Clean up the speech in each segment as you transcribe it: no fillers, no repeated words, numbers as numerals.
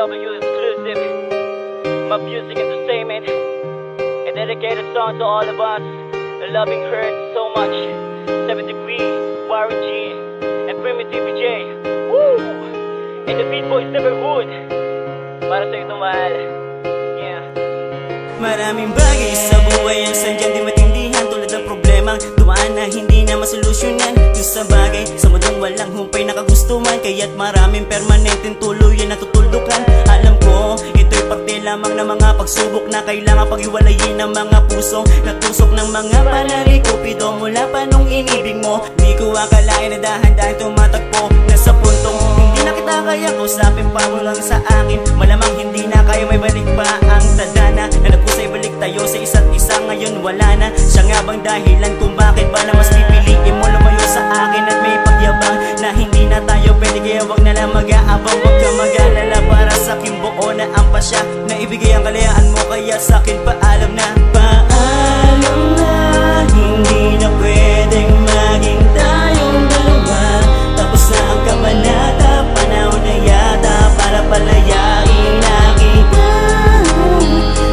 DW exclusive, my music entertainment. A dedicated song to all of us, the loving hurt so much. 7 Degree, Warren G, and Primitive J. Woo! And the Beat Boys Neighborhood. Para sa ito, mahal. Yeah. Maraming bagay sa buhay ang sadyang di matindihan, tulad ng problemang dumaan na hindi na masolusyonan. Yung sa bagay sa mundong walang humpay na kagustuhan, kaya't maraming permanenteng tuluyan na tutuldukan. Alam ko, ito'y parte lamang ng mga pagsubok na kailangan paghiwalayin ng mga pusong natusok ng mga panari Cupido mula pa nung inibig mo. Di ko akalain na dahan-dahan tumatagpo na sa puntong hindi na kita kaya kausapin pa mo lang sa akin. Malamang hindi na kayo may balik pa ang tadhana na nagpusay balik tayo sa isa't isa. Ngayon wala na, siya nga bang dahilan kung bakit ba na mas pipiliin mo lumayo sa akin at may pagyabang na hindi na tayo pwede, kaya wag na lang mag-aabang. Wag ka mag-alala, para sa akin buo na ang pasya na ibigay ang kalayaan mo, kaya sa akin paalam na. Paalam na, hindi na pwedeng maging tayong dalawa. Tapos na ang kabanata, panahon na yata para palayain na kita.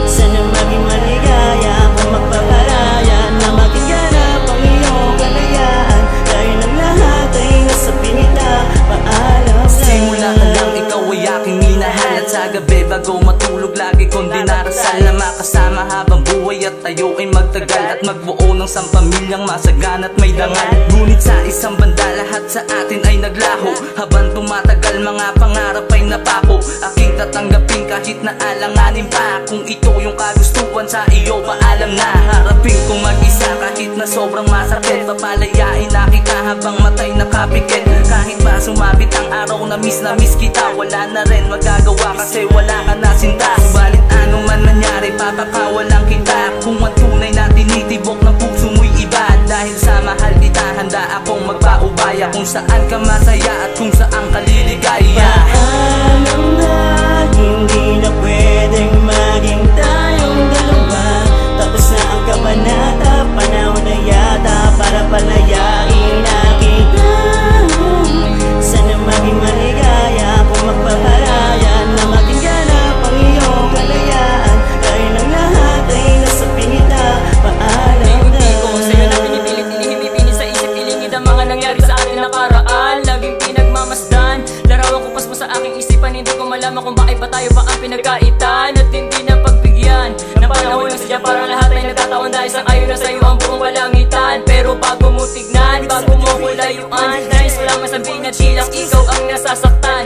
Sana maging maligaya kung magpaparaya na maging ganap ang iyong kalayaan. Dahil ang lahat ay nasa pinita, paalam na. Simula ka lang, ikaw ay aking minahal, at sa gabi bago matulog lagi kong dinarasal na makasama habang buhay at tayo ay magtagal at magbuo ng isang pamilyang masagan at may dangal. Ngunit sa isang banda lahat sa atin ay naglaho, habang tumatagal mga pangarap ay napako. Aking tatanggapin kahit na alanganin pa, kung ito yung kagustuhan sa iyo, paalam na. Harapin kong mag-isa kahit na sobrang masakit, papalayain na kita habang matay nakapikit. Kahit ba sumabit ang araw na miss kita, wala na rin magagawa kasi wala ka na sinta. Subalit ano man nangyari, papakawalan kita kung ang tunay na tinitibok ng puso mo'y iba. Dahil sa mahal kita, handa akong magpaubaya kung saan ka masaya at kung saan ka liligaya. Paalam na, hindi na pwedeng maging tayong dalawa. Tapos na ang kabanata, panahon na yata para palayain na kita. Sana maging maligaya kung magpaparaya na maging ganap ang iyong kalayaan. Dahil ang lahat ay nasa pinita, paalam na. Hindi ko sa'yo na pinipilit, hinihimipini sa isip, ilingid ang mga nangyari sa akin nakaraan. Laging pinagmamasdan, larawan ko pas mo sa aking isipan. Hindi ko malaman kung bakit ba tayo pa ang pinagkaitan at hindi na pagbigyan ng panahon ng sadya. Parang lahat ay nagtataon dahil sa kayo na sa'yo ang buong kalangitan. Pero bago mo tignan, bago mo kulayuan, nais ko lang masabihin na di lang ikaw ang nasasaktan.